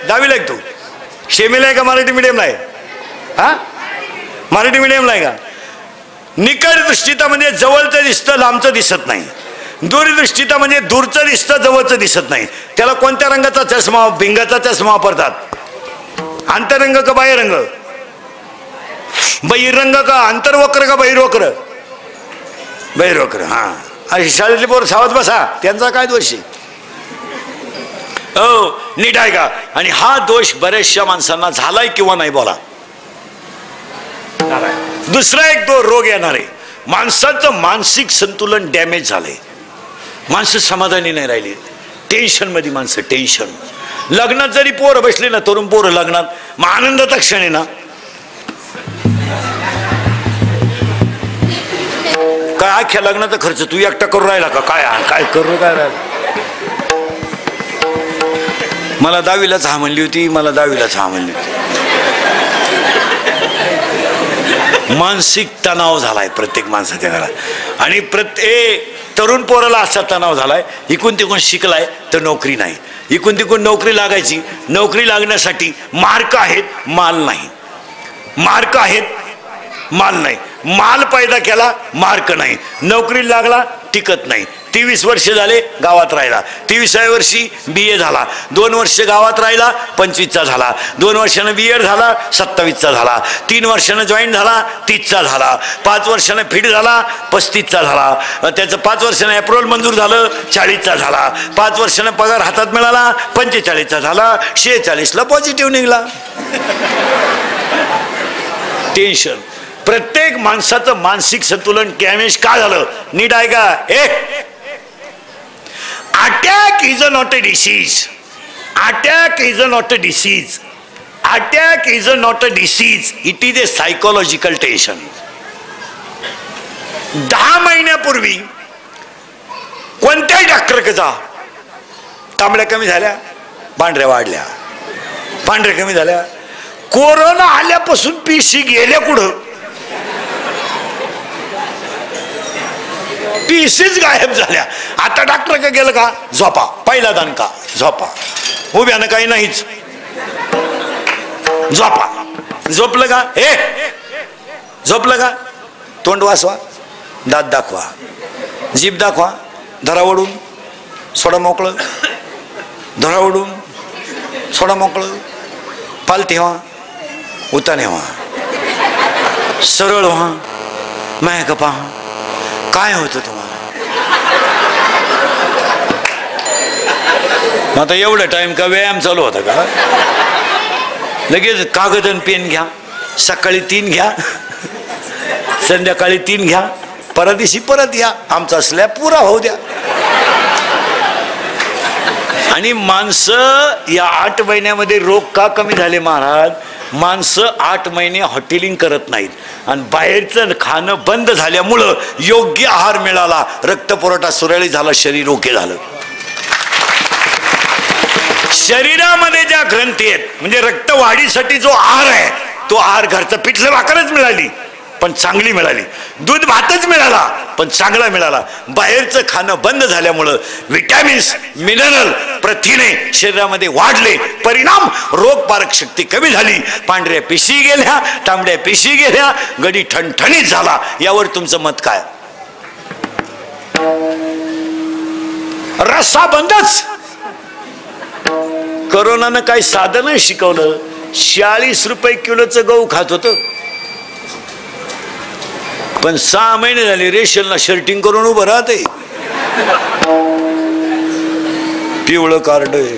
दहावीला आहे तू? शेमीला आहे का मराठी मीडियमला आहे? हा, मराठी मीडियमला आहे का? निकट दृष्टीता म्हणजे जवळचं दिसतं, लांबचं दिसत नाही. दूरदृष्टीता म्हणजे दूरचं दिसतं, जवळचं दिसत नाही. त्याला कोणत्या रंगाचा चष्मा, भिंगाचा चष्मा वापरतात? अंतरंग का बाह्यरंग? बहिरंग का अंतर्वक्र का बहिर्वक्र? बहिर्वक्र. हा, अशी शाळेतली पोरं सावध बसा, त्यांचा काय दोष आहे? हो, नीट आहे का? आणि हा दोष बऱ्याचशा माणसांना झालाय किंवा नाही बोला. दुसरा एक रोग येणार आहे, माणसाचं मानसिक संतुलन डॅमेज झालंय. माणसं समाधानी नाही राहिली, टेन्शन मध्ये माणसं, टेन्शन. लग्नात जरी पोरं बसले ना, तरुण पोरं लग्नात, मग आनंदाचा क्षण आहे ना, काय अख्ख्या लग्नाचा खर्च तू एकटा करू राहिला का? काय काय करू काय राहिला? मला दहावीलाच हा म्हणली होती, मला दहावीलाच हा म्हणली होती. मानसिक तणाव झालाय प्रत्येक माणसाच्या घरात. आणि प्रत्येक तरुण पोराला असा तणाव झालाय, इकून तिकून शिकलाय तर नोकरी नाही, इकून तिकून नोकरी लागायची, नोकरी लागण्यासाठी मार्क आहेत, माल नाही. मार्क आहेत, माल नाही. माल पैदा केला, मार्क नाही. नोकरी लागला, टिकत नाही. 23 वर्ष झाले गावात राहिला, 23व्या वर्षी BA झाला, 2 वर्ष गावात राहिला, 25चा झाला, 2 वर्षानं BEd झाला, 27चा झाला, 3 वर्षानं जॉईन झाला, 30चा झाला, 5 वर्षानं फिट झाला, 35चा झाला, त्याचं 5 वर्षानं अप्रूव्हल मंजूर झालं, 40चा झाला, 5 वर्षानं पगार हातात मिळाला, 45चा झाला, 46ला पॉझिटिव्ह निघाला. टेन्शन. प्रत्येक माणसाचं मानसिक संतुलन डॅमेज का झालं? नीट आहे का? Attack is not a disease. Attack is not a disease. Attack is not a disease. It is a psychological tension. 10 महिन्यापूर्वी कोणत्याही डॉक्टरकडे जा, तांबड्या कमी झाल्या, पांढऱ्या वाढल्या, पांढऱ्या कमी झाल्या. कोरोना आल्यापासून पिशी गेल्या कुठं? पिशीच गायब झाल्या. आता डॉक्टर का गेलं का? झोपा, पहिला दणका, झोपा, उभ्यानं काही नाहीच, झोपा. झोपलं का? झोपलं का? तोंड वासवा, दात दाखवा, जीभ दाखवा, धरा ओढून सोडा मोकळं, धरा ओढून सोडा मोकळं, पालती व्हा, उताने व्हा, सरळ व्हा, माय का पहा काय होतं तुम्हाला. आता एवढा टाइम का व्यायाम चालू होता का? लगेच कागद आणि पेन घ्या, सकाळी 3 घ्या, संध्याकाळी 3 घ्या, परदिवशी परत या, आमचा स्लॅब पुरा होऊ द्या. आणि माणसं या 8 महिन्यामध्ये रोग का कमी झाले महाराज? माणसं 8 महिने हॉटेलिंग करत नाहीत आणि बाहेरचं खाणं बंद झाल्यामुळं योग्य आहार मिळाला, रक्तपुरवठा सुरळीत झाला, शरीर ओके झालं. शरीरामध्ये ज्या ग्रंथी आहेत, म्हणजे रक्त वाढीसाठी जो आहार आहे, तो आहार घरचं पिठलं भाकरच मिळाली पण चांगली मिळाली, दूध भातच मिळाला पण चांगला मिळाला. बाहेरचं खाणं बंद झाल्यामुळं विटॅमिन्स, मिनरल, प्रथिने शरीरामध्ये वाढले, परिणाम रोगकारक शक्ती कमी झाली, पांढऱ्या पिशी गेल्या, तांबड्या पिशी गेल्या, गडी ठणठणीत झाला. यावर तुमचं मत काय? रस्सा बंदच. कोरोनानं काही साधं नाही शिकवलं. 40 रुपये किलोचं गहू खात होतं, पण 6 महिने झाले रेशनला शर्टिंग करून उभं राहते. पिवळं कार्ड आहे.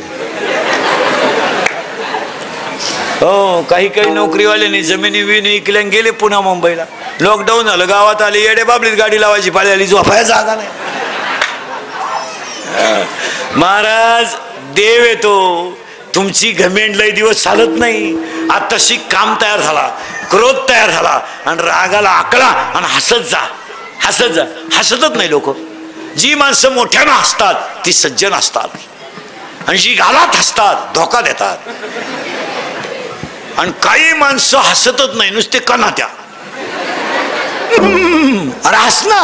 हो, काही काही नोकरीवाल्यांनी जमिनी विकल्या गेले पुन्हा मुंबईला. लॉकडाऊन झालं, गावात आले, येडे बाबलीत गाडी लावायची पाळी आली, झोपाया जागा नाही. महाराज देव येतो, तुमची घमेंड लय दिवस चालत नाही. आताशी काम तयार झाला, क्रोध तयार झाला आणि रागाला आकळा आणि हसत जा, हसत जा. हसतच नाही लोक. जी माणसं मोठ्यानं हसतात ती सज्जन असतात, आणि जी गालात हसतात धोका देतात. आणि काही माणसं हसतच नाही, नुसते कणात्या. अरे हस ना,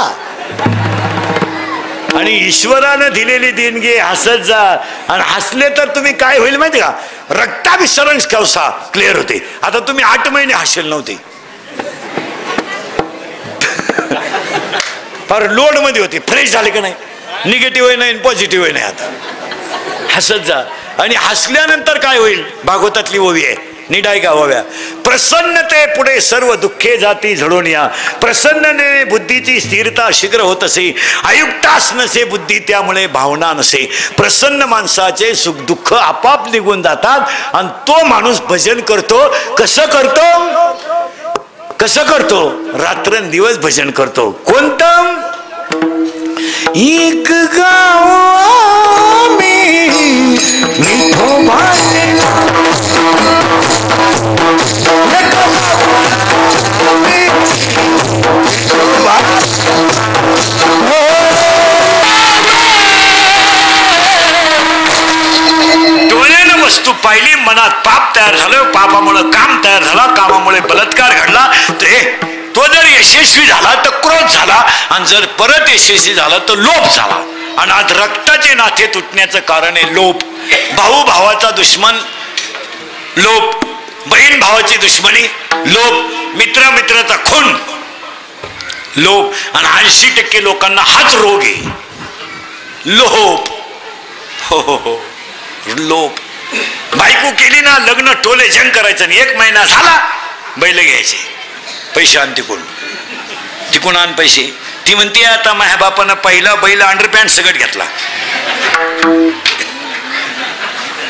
आणि ईश्वरानं दिलेली देणगी हसत जा. आणि हसले तर तुम्ही काय होईल माहिती का, रक्ताभिसरण कवसा क्लिअर होते. आता तुम्ही 8 महिने हसेल नव्हते, फार लोड मध्ये होते, फ्रेश झाले का नाही, निगेटिव्ह नाही पॉझिटिव्ह नाही. आता हसत जा. आणि हसल्यानंतर काय होईल, भागवतातली ओवी आहे, निडाय का ओव्या. प्रसन्नते पुढे सर्व दुःखे जाती झडून या. प्रसन्नने बुद्धीची स्थिरता शीघ्र होत असे. अयुक्तास नसे बुद्धी त्यामुळे भावना नसे. प्रसन्न माणसाचे सुख दुःख आपाप निघून जातात आणि तो माणूस भजन करतो. कसं करतो, रात्रंदिवस भजन करतो. कोणतं, एक गाव मी विठोबाचे डोळ्यानं वस्तू पाहिली, मनात पाप तयार झालं, पापामुळे काम तयार झाला, कामामुळे बलात्कार घडला. तो जर यशस्वी झाला तर क्रोध झाला, आणि जर परत यशस्वी झाला तर लोभ झाला. आणि आज रक्ताचे नाते तुटण्याचं कारण आहे लोभ. भाऊ भावाचा दुश्मन लोभ, बहीण भावाची दुश्मनी लोभ, मित्र मित्राचा खून लोभ. आणि 80% लोकांना हाच रोग आहे, लोभ. हो, लोभ. बायको केली ना, लग्न टोले जंग करायचं नाही. 1 महिना झाला बैल घ्यायचे, पैसे आण तिकून आण पैसे. ती म्हणते आता माझ्या बापानं पहिला बैल अंडरपॅन्ट सगळं घेतला,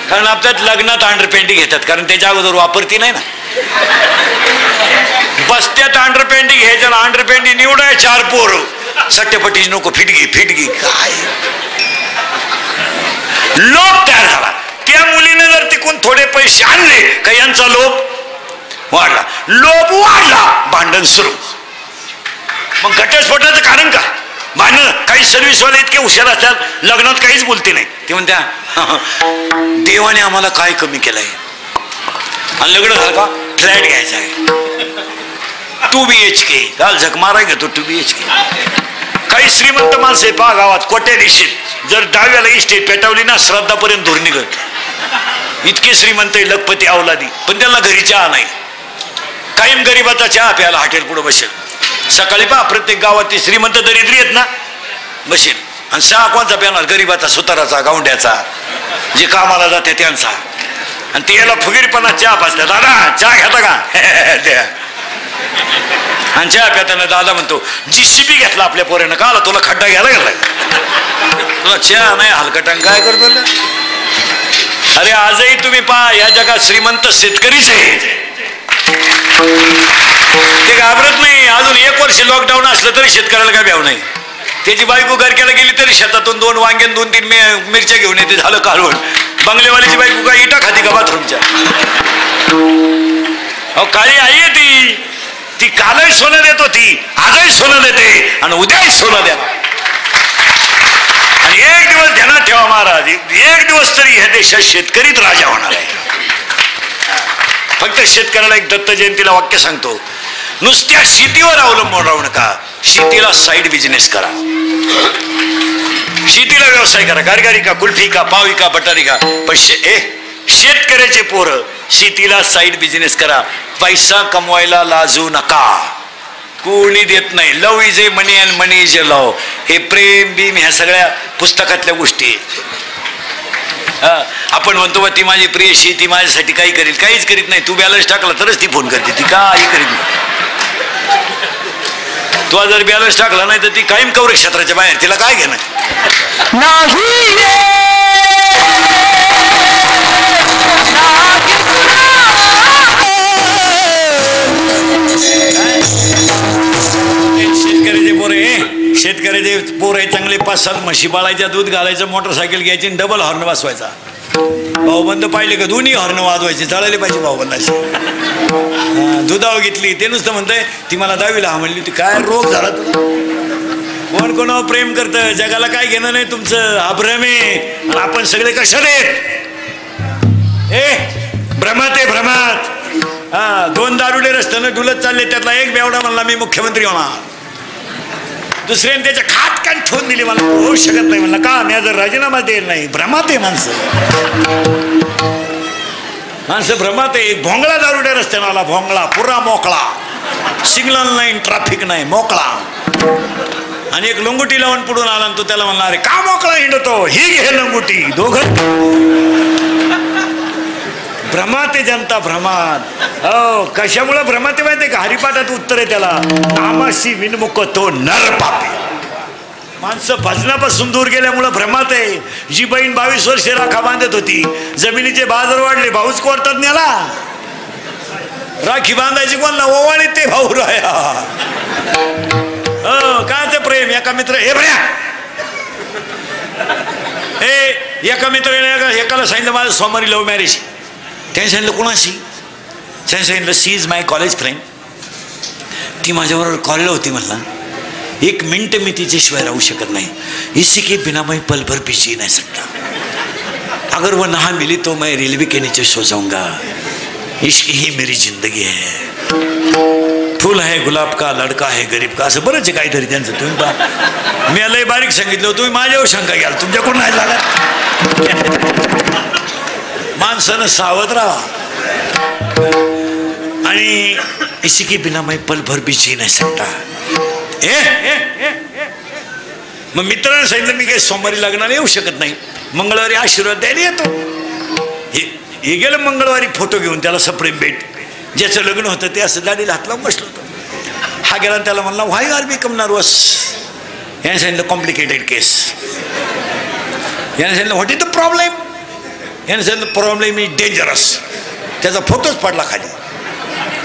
कारण आपल्यात लग्नात अंडरपॅन्टी घेतात, कारण त्याच्या अगोदर वापरती नाही ना. बसत्यात अंडरपॅन्टी घ्यायचं ना, अंडरपॅन्टी निवडाय 4 पोर, सट्टेपट्टी नको, फिटगी काय लोभ तयार झाला. त्या मुलीने जर तिकून थोडे पैसे आणले का यांचा लोभ वाढला, भांडण सुरू. मग घटस्फोटाचं कारण का, भांडण. काही सर्व्हिसवाले इतके हुशार असतात, लग्नात काहीच बोलते नाही. ते म्हणत्या देवाने आम्हाला काय कमी केलंय, आणि लग्न झालं का फ्लॅट घ्यायचा आहे 2 BHK. काल झक माराय घेतो 2 BHK. काही श्रीमंत माणसं पहा गावात, कोट्याधीश, जर डाव्याला इस्टेट पेटवली ना, श्राद्धापर्यंत धूर निघत. इतके श्रीमंत लखपती अवलादी, पण त्यांना घरी चहा नाही. कायम गरीबाचा चहा प्यायला हॉटेल पुढे बसेल. सकाळी पहा प्रत्येक गावात श्रीमंत दरिद्री आहेत ना, बसेल. आणि चहा कोणचा प्याणार, गरीबाचा, सुताराचा, गावंड्याचा, जे कामाला जाते त्यांचा. आणि ते याला फुगीरपणा चहा पाजतात. दादा चहा घेता का द्या. आणि चहा प्याताना दादा म्हणतो JCB घेतला आपल्या पोऱ्यानं, का आला तुला खड्डा घ्यायला गेला, तुला चहा नाही हलकटांग काय करतो. अरे आजही तुम्ही पहा, या जगात श्रीमंत शेतकरीच आहे, ते घाबरत नाही. अजून 1 वर्ष लॉकडाऊन असलं तरी शेतकऱ्याला काय भ्याव नाही. त्याची बायको घरक्याला गेली तरी शेतातून 2 वांगे 2-3 मिरच्या घेऊन येते, झालं कालवण. बंगलेवालीची बायको काय इटा खाती का बाथरूमच्या. अहो काळी आई आहे ती कालही सोनं देत होती, आजही सोनं देते, आणि उद्याही सोनं द्या. आणि एक दिवस ध्यानात ठेवा महाराज, एक दिवस तरी ह्या देशात शेतकरीच राजा होणार आहे. फक्त शेतकऱ्याला एक दत्त जयंतीला वाक्य सांगतो, नुसत्या शेतीवर अवलंबून राहू नका, शेतीला साईड बिझनेस करा. शेतीला व्यवसाय करा, गारगारी का, कुल्फी का, पावी का, बटारी का, पण शेतकऱ्याचे पोरं शेतीला साईड बिझनेस करा. पैसा कमवायला लाजू नका, कोणी देत नाही. Love is a money and money is a love. हे प्रेम बीम ह्या सगळ्या पुस्तकातल्या गोष्टी. आपण म्हणतो ती माझी प्रियशी, ती माझ्यासाठी काही करील, काहीच करीत नाही. तू बॅलन्स टाकला तरच ती फोन करते, ती काही करीत नाही. तू जर बॅलन्स टाकला नाही तर ती कायम कवरे क्षेत्राच्या बाहेर, तिला काय घेणं शेतकऱ्याचे पोर आहे चांगले 5-7 म्हशी पाळायच्या, दूध घालायचं, मोटरसायकल घ्यायची, डबल हॉर्न वाजवायचा. भाऊबंद पाहिले का दोन्ही हॉर्न वाजवायचे, चढायला पाहिजे भाऊबंदाशी. दुधावर घेतली, ते नुसतं म्हणतंय ती मला 10वीला म्हणली, ती काय रोग झाला तुला. कोण कोणावर प्रेम करतं, जगाला काय घेणं नाही तुमचं, हा भ्रम आहे. आणि आपण सगळे कशात भ्रमात आहे, भ्रमात. 2 दारुडे रस्त्यानं डुलत चालले, त्यातला एक बेवडा म्हणला मी मुख्यमंत्री होणार. दुसऱ्याने त्याच्या खाटकान ठेवून दिली. मला होऊ शकत नाही. म्हणलं का? मी जर राजीनामा देईल नाही. भ्रमात आहे माणसं भ्रमात आहे. भोंगळा दारुड्या रस्त्यानं आला. भोंगळा पुरा मोकळा, सिग्नल नाही, ट्रॅफिक नाही, मोकळा. आणि एक लंगोटी लावून पुढून आला. तो त्याला म्हणला अरे का मोकळा हिंडतो? ही घे लंगोटी. दोघं भ्रमात आहे जनता. भ्रमात. हो कशामुळे भ्रमात आहे माहिती आहे का? हरिपाठात उत्तर आहे त्याला. नामाशी विनमुख तो नर पापी. माणसं भजनापासून दूर गेल्यामुळं भ्रमात आहे. जी बहीण 22 वर्षे राखा बांधत होती, जमिनीचे बाजार वाढले, भाऊच कोरतात न्याला. राखी बांधायची कोणला? ओवाळीत ते भाऊ राया. कायचं प्रेम. एका मित्र हे भया एका मित्राने एकाला सांगितलं माझं सोमवारी लव्ह मॅरेज. त्याने सांगितलं कोणाशी? त्याने सांगितलं she is my college friend. ती माझ्याबरोबर कॉलेजला होती. म्हणला 1 मिनट मी तिच्याशिवाय राहू शकत नाही. इसी के बिना मैं पल भर भी जी नहीं सकता. अगर वो ना मिली तो मैं रेलवे के नीचे सो जाऊंगा. इश्क ही मेरी जिंदगी है. फूल है गुलाब का, लड़का है गरीब का. असं बरंच काहीतरी त्यांचं. तुम्ही पहा मी लय बारीक सांगितलं. तुम्ही माझ्यावर शंका घ्याल. तुमच्याकडून नाही लागत. माणसानं सावध राहा. आणि इसी के बिना मैं पल भर भी जी नहीं सकता. मग मित्राने सांगितलं मी काही सोमवारी लग्नाला येऊ शकत नाही, मंगळवारी आशीर्वाद द्यायला येतो. हे गेलं मंगळवारी फोटो घेऊन त्याला सप्रेम भेट. ज्याचं लग्न होतं ते असं दाढीला हात लावून बसलो होतो. हा गेला त्याला म्हणला व्हाय आर बिकम नर्वस. याने सांगितलं कॉम्प्लिकेटेड केस. याने सांगितलं व्हॉट इज द प्रॉब्लेम. याने सांगितलं प्रॉब्लेम इज डेंजरस. त्याचा फोटोच पडला खाली,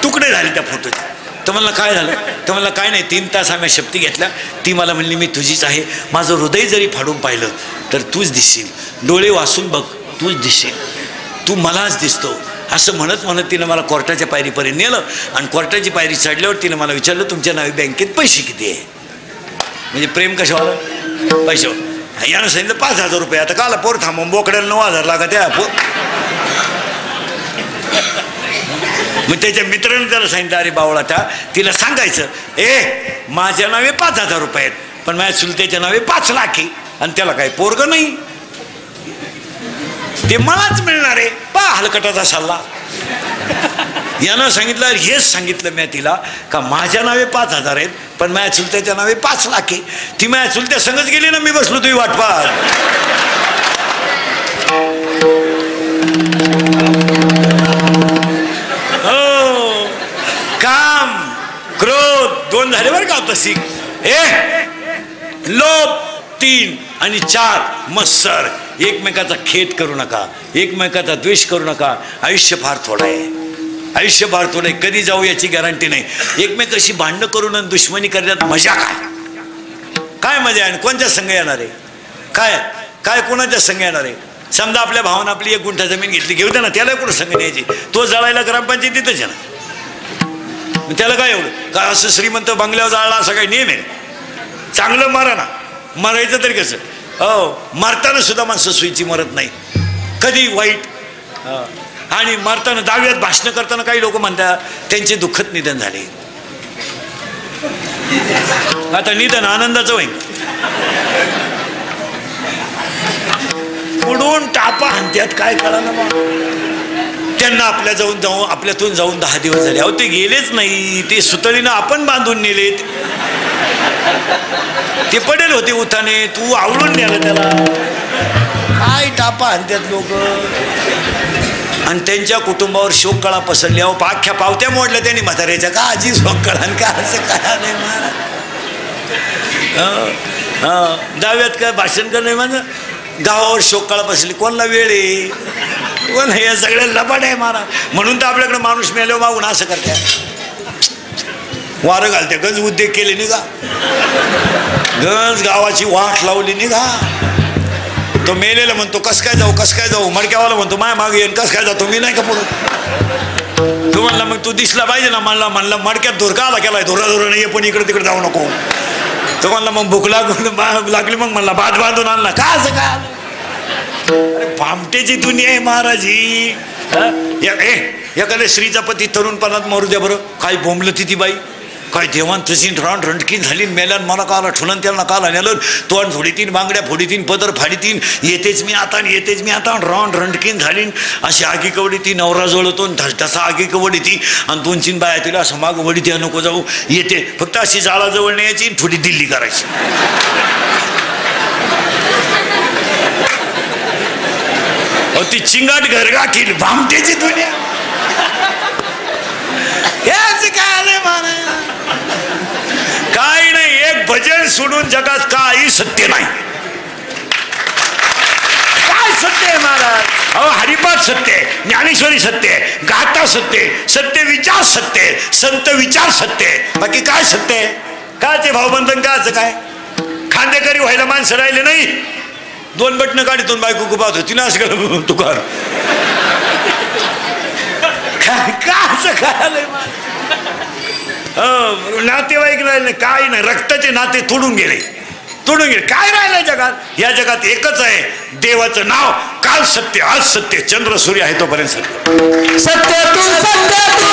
तुकडे झाले त्या फोटोचे. तर म्हणलं काय झालं? तर म्हणलं काय नाही, 3 तास आम्ही शपथी घेतल्या. ती मला म्हणली मी तुझीच आहे. माझं हृदय जरी फाडून पाहिलं तर तूच दिसशील. डोळे वासून बघ तूच दिसशील. तू मलाच दिसतो. असं म्हणत म्हणत तिनं मला कोर्टाच्या पायरीपर्यंत नेलं. आणि कोर्टाची पायरी चढल्यावर तिनं मला विचारलं तुमच्या नावे बँकेत पैसे किती आहे. म्हणजे प्रेम कशावर? पैशावर. यानं सांगितलं 5,000 रुपये. आता काला पोर थांबून बोकड्याला 9,000 लागत त्या. मग त्याच्या मित्राने त्याला सांगितलं अरे बावळाटा तिला सांगायचं माझ्या नावे 5,000 रुपये आहेत, पण माझ्या चुलत्याच्या नावे 5 लाख आहे. आणि त्याला काही पोरग नाही, ते मलाच मिळणार आहे. हलकटाचा सल्ला. यानं सांगितलं हेच सांगितलं मी तिला का माझ्या नावे 5,000 आहेत, पण माझ्या चुलत्याच्या नावे 5 लाख आहे. ती माझ्या चुलत्या संगच गेली ना, मी बसलो तुझी वाट पाहत. हो काम क्रोध 2 झाले बरं का. तशी लोभ 3 आणि 4 मत्सर. एकमेकाचा खेद करू नका, एकमेकाचा द्वेष करू नका. आयुष्य फार थोडं आहे. आयुष्य फार थोडं आहे. कधी जाऊ याची गॅरंटी नाही. एकमेकाशी भांडणं करून आणि दुश्मनी करण्यात मजा काय? काय मजा आहे? कोणत्या संघ येणार आहे? काय काय कोणाच्या संघ येणार आहे? समजा आपल्या भावानं आपली 1 गुंठा जमीन घेतली, घेऊ दे ना, त्याला कुठं संघ न्यायची? तो जळायला ग्रामपंचायतीतच आहे ना. त्याला काय एवढं काय? असं श्रीमंत बंगल्यावर जाळला असं काही नियम आहे? चांगलं मारा ना. मरायचं तरी कसं? हो मरताना सुद्धा माणसं सुईची मरत नाही, कधी वाईट. आणि मरताना 10व्यात भाषण करताना काही लोक म्हणतात त्यांचे दुःखद निधन झाले. आता निधन आनंदाचं होईल. उडून टापा हाणत्यात काय कळा ना. त्यांना आपल्यातून जाऊन 10 दिवस झाले. अहो ते गेलेच नाही, ते सुतळीनं आपण बांधून नेलेत. ते पडेल होते उताने, तू आवडून नेलं त्याला. काय टापा आणतात लोक. आणि त्यांच्या कुटुंबावर शोककळा पसरल्या. अख्ख्या पावत्या मोडल्या त्यांनी म्हाताऱ्याच्या. का आजी शोककळा का असं काय नाही महाराज. 10व्यात काय भाषण कर नाही माझं. गावावर शोककळा पसरली. कोणाला वेळ आहे? कोण हे सगळ्या लबाड आहे महाराज. म्हणून तर आपल्याकडे माणूस मेल्यावर मागून असं करते, वारं घालते. गंज उद्योग केले निघा, गंज गावाची वाट लावली निघा. तो मेलेला म्हणतो कस काय जाऊ, कस काय जाऊ. मडक्यावाला म्हणतो माय मागे येईन, कस काय जातो मी नाही का पुढं. तू म्हणला मग तू दिसला पाहिजे ना. म्हणला मडक्यात धुरका आला केलाय, धुरा नाही पण इकडे तिकडे जाऊ नको. तो म्हणला मग भूक लागली मग म्हणला भात बांधून आणला. का असं काय? अरे भामटेची दुनिया आहे महाराज ही. एखाद्या स्त्रीचा पती तरुणपणात मरू द्या बरं. काय बोंबलं ती बाई. काय देवान तशी रान रणकीन झाली मेल्यान मला काला ठुलन त्याला काला नेलं तोंड फोडीतीन बांगड्या फोडीतीन पदर फाडीतीन येतेच मी आता येतेच मी आता रान रणकीन झाली अशी आगी कवडी ती नवरा जळतो तसा आगी कवडी ती आणि 2-3 बाया तिला असं माग वडी त्या नको जाऊ येते फक्त अशी जाळाजवळ न्यायची थोडी दिल्ली करायची ती चिंगाट घरगा केली भामटेची दुनिया काय नाही एक भजन सोडून जगात काही सत्य नाही काय सत्य आहे महाराज अहो हरिपाठ सत्य आहे ज्ञानेश्वरी सत्य आहे गाथा सत्य आहे सत्य विचार सत्य आहे संत विचार सत्य आहे बाकी काय सत्य आहे काय ते भावबंधन कायचं काय खांदेकरी व्हायला माणसं राहिले नाही 2 बटणं गाडीतून बायको कुपात होती ना असं तुकार काय काय नातेवाईक राहिले काय नाही रक्ताचे नाते तोडून गेले काय राहिलं जगात या जगात एकच आहे देवाचं नाव काल सत्य आज सत्य चंद्र सूर्य आहे तोपर्यंत सत्य सत्य तू सत्य तू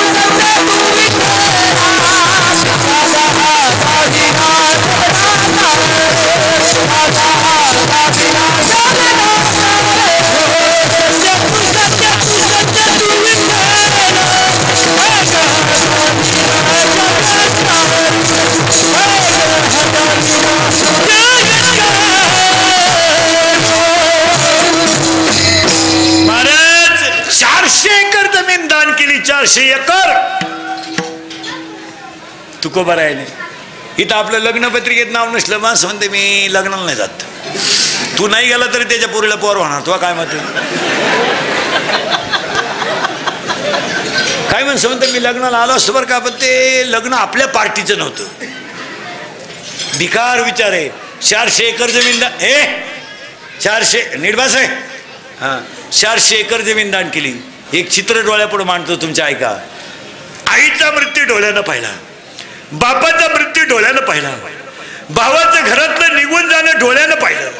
महाराज 400 एकर जमीन दान केली 400 एकर तुकोबा आहे नाही इथं आपलं लग्नपत्रिकेत नाव नसलं माणसं म्हणते मी लग्नाला नाही जात तू नाही गेला तरी त्याच्या पोरीला पोर होणार तुला काय म्हणते काय म्हणते मी लग्नाला आलो असतो बरं का पण ते लग्न आपल्या पार्टीचं नव्हतं भिकार विचार आहे 400 एकर जमीन 400 नीटबास आहे हां 400 एकर जमीन दान केली एक चित्र डोळ्यापुढे मांडतो तुमच्या ऐका आईचा मृत्यू डोळ्यानं पाहिला बापाचा मृत्यू डोळ्यानं पाहिला भावाचं घरातलं निघून जाणं डोळ्यानं पाहिलं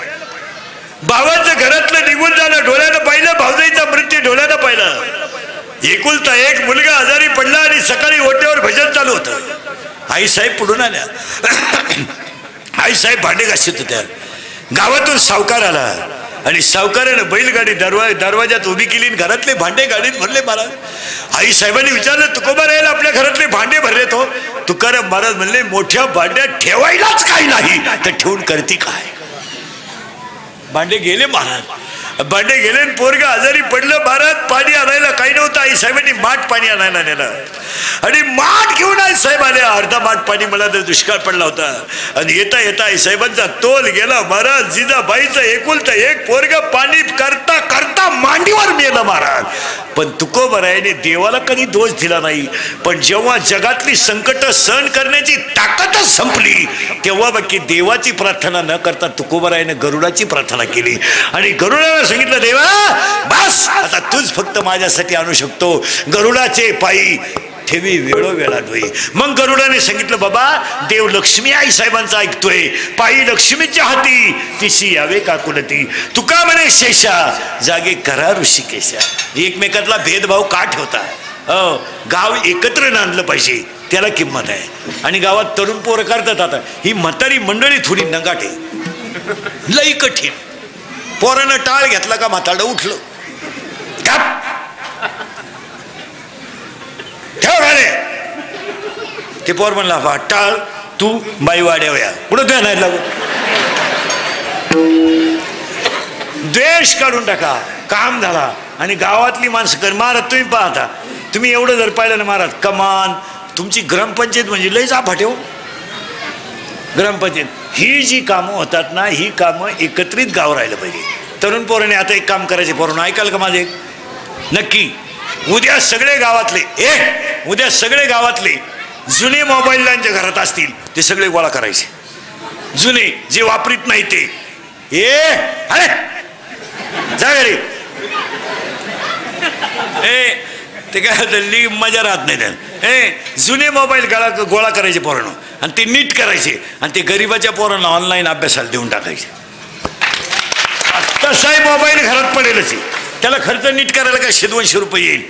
भावाचं घरातलं निघून जाणं डोळ्यानं पाहिलं भावजाईचा मृत्यू डोळ्यानं पाहिलं एकुलता एक मुलगा आजारी पडला आणि सकाळी ओट्यावर भजन चालू होतं आईसाहेब पुढून आल्या आईसाहेब भांडे घासत होत्या गावातून सावकार आला आणि सावकारानं बैलगाडी दरवाजात उभी केली घरातले भांडे गाडीत भरले महाराज आईसाहेबांनी विचारलं तुकोबा राहील आपल्या घरातले भांडे भरले तो तुकाराम महाराज म्हणले मोठ्या भांड्यात ठेवायलाच काही नाही तर ठेवून करती काय भांडे गेले महाराज भांडे गेले पोरगा आजारी पडलं महाराज पाणी आणायला काही नव्हतं आईसाहेबांनी माठ पाणी आणायला नेलं आणि माठ घेऊन आईसाहेब आले अर्धा माठ पाणी मला तर दुष्काळ पडला होता आणि येता येता आईसाहेबांचा तोल गेला महाराज जिजाबाईचं एकुलता एक पोरगा पाणी करता करता मांडीवर मेलं महाराज पण तुकोबरायाने देवाला कधी दोष दिला नाही पण जेव्हा जगातली संकट सहन करण्याची ताकदच संपली तेव्हा बाकी देवाची प्रार्थना न करता तुकोबरायाने गरुडाची प्रार्थना केली आणि गरुडाला सांगितलं देवा बस आता तूच फक्त माझ्यासाठी आणू शकतो गरुडाचे पायी ठेवी वेळोवेळा डोई मग गरुडाने सांगितलं बाबा देव लक्ष्मी आई साहेबांचा ऐकतोय पायी लक्ष्मीच्या हाती तिशी यावे काकुलती तुका म्हणे शेषा जागे करा ऋषिकेशा एकमेकातला भेदभाव का ठेवता गाव एकत्र नांदलं पाहिजे त्याला किंमत आहे आणि गावात तरुण पोरं करतात आता ही म्हातारी मंडळी थोडी नगाट आहे लई कठीण पोरानं टाळ घेतला का म्हातारं उठलं का ठेव घाले ते पोर म्हणला टाळ तू बाई वाड्यावया पुढं तुझ्या नाही लागू द्वेष काढून टाका काम झाला आणि गावातली माणसं कर महाराज तुम्ही पाहता तुम्ही एवढं जर पाहिलं ना महाराज कमान तुमची ग्रामपंचायत म्हणजे लयच आफाट हो ग्रामपंचायत ही जी कामं होतात ना ही कामं एकत्रित गाव राहिलं पाहिजे तरुण पोराने आता एक काम करायचे पोरांनो ऐकाल का माझे नक्की उद्या सगळे गावातले जुने मोबाईल ज्यांच्या घरात असतील ते सगळे गोळा करायचे जुने जे वापरीत नाही ते अरे जा घरी ते काय हल्ली मजा राहत नाही त्याला जुने मोबाईल गोळा करायचे पोरांनो आणि ते नीट करायचे आणि ते गरीबाच्या पोरांना ऑनलाईन अभ्यासाला देऊन टाकायचे तसाही मोबाईल घरात पडेलच त्याला खर्च नीट करायला काय 100-200 रुपये येईल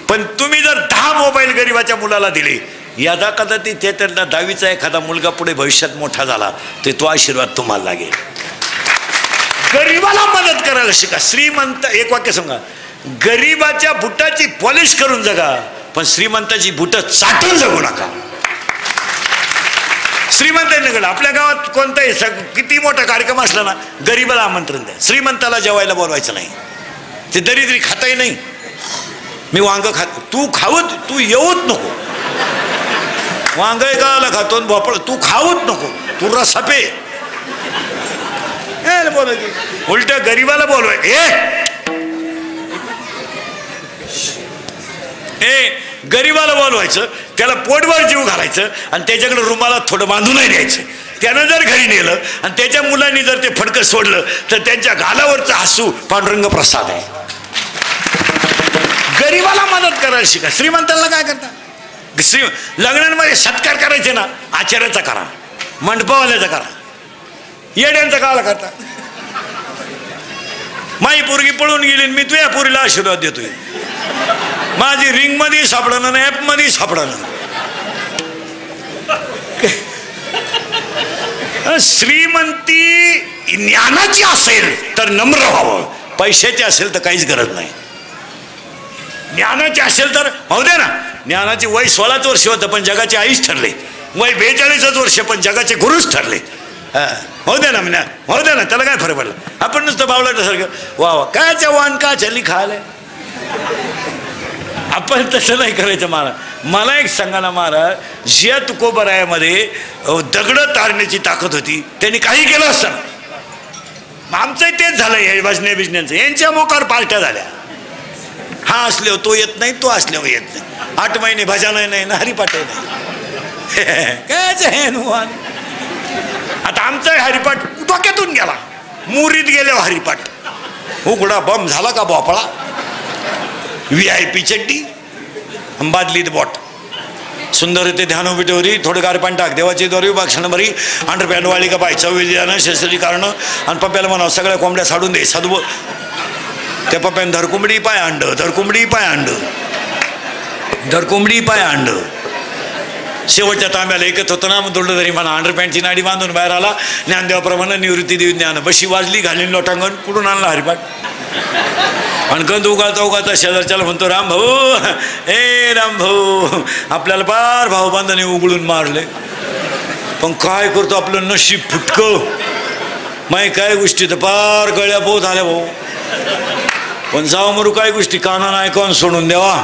पण तुम्ही जर 10 मोबाईल गरीबाच्या मुलाला दिले यदा कदाचित ते त्यांना 10वीचा एखादा मुलगा पुढे भविष्यात मोठा झाला तर तो आशीर्वाद तुम्हाला लागेल. गरीबाला मदत करायला शिका. श्रीमंत, एक वाक्य सांगा, गरीबाच्या बुटाची पॉलिश करून जगा, पण श्रीमंताची बुट चाटून जगू नका. श्रीमंतांकडे आपल्या गावात कोणताही किती मोठा कार्यक्रम असला ना, गरीबाला आमंत्रण द्या. श्रीमंताला जेवायला बोलवायचं नाही. ते दरिद्री खाताही नाही. मी वांग खातो, तू खावत, तू येऊच नको. वांग गावाला खातो भोपळ, तू खाऊच नको, तू रस्सा पे. बोलायचं उलट गरीबाला बोलवाय, गरीबाला बोलवायचं, त्याला पोटभर जीव घालायचं आणि त्याच्याकडे रुमाला थोडं बांधूनही द्यायचं. त्यानं जर घरी नेलं आणि त्याच्या मुलांनी जर ते फडकं सोडलं तर त्यांच्या गालावरचं हसू पांडुरंग प्रसाद आहे. गरीबाला मदत करायला शिका. श्रीमंतांना काय करता? लग्नांमध्ये सत्कार करायचे ना, आचार्याचा करा, मंडपावाल्याचा करा, येड्यांचा काला करता. माझी पोरगी पळून गेली, मी तुझ्या पोरीला आशीर्वाद देतोय. माझी रिंग मध्ये सापडणं नाही, ऍप मध्ये सापडणं. श्रीमंती ज्ञानाची असेल तर नम्र व्हावं, पैशाची असेल तर काहीच गरज नाही. ज्ञानाची असेल तर होऊ दे ना. ज्ञानाची वय 16 वर्ष होतं पण जगाचे आईच ठरले. वय 42 वर्ष पण जगाचे गुरुच ठरले. होऊ दे ना, म्हणा होऊ दे ना, त्याला काय फरक पडला. आपण नुसतं बावळासारखं वा वा कायच्या वाण का चली खायला. आपण तसं नाही करायचं. मला एक सांगा ना महाराज, ज्या तुकोबरायामध्ये दगड तारण्याची ताकद होती त्यांनी काही केलं असतं. आमचं तेच झालं हे भजने बिजण्यांचं. यांच्या मोकार पार्ट्या झाल्या. हा असल्यावर तो येत नाही, तो असल्यावर येत नाही. 8 महिने भजन नाही ना हरिपाठ नाही. कायच हे नुवान. आता आमचा हरिपाठ डोक्यातून गेला, मुरीत गेल्यावर हरिपाठ. उघडा बम झाला का भोपळा. VIP चड्डी, बादलीत बोट, सुंदर ते ध्यान बिटवरी, थोडं गार पाणी टाक, देवाची दोरी भाषण बरी, अंडरपॅन्ट वाळी का पाय, विधानं शस्त्री कारणं. आणि पप्प्याला म्हणावं सगळ्या कोंबड्या साडून दे. साधू त्या पप्प्यानं धरकुंबडी पाय अंड, धरकुंबडी पाय अंड, धरकुंबडी पाय अंड. शेवटच्या तांब्याला एकत होतं ना, मग दोडलं तरी म्हणा अंडरपॅन्टची नाडी बांधून बाहेर आला. ज्ञानदेवाप्रमाणे निवृत्ती देऊन ज्ञान बशी वाजली, घालीन लोटांगण, कुठून आणला हरिपाठ. आणि कंद उगाळता उगाळता शेजारच्याला म्हणतो, राम भाऊ, ए राम भाऊ, आपल्याला पार भाऊबांधाने उघडून मारले. पण काय करतो, आपलं नशीब फुटकं. माही काय गोष्टी तर पार गळ्या पोत आल्या भाऊ. पण जाऊ मरू काय गोष्टी कानानं ऐकून सोडून द्यावा.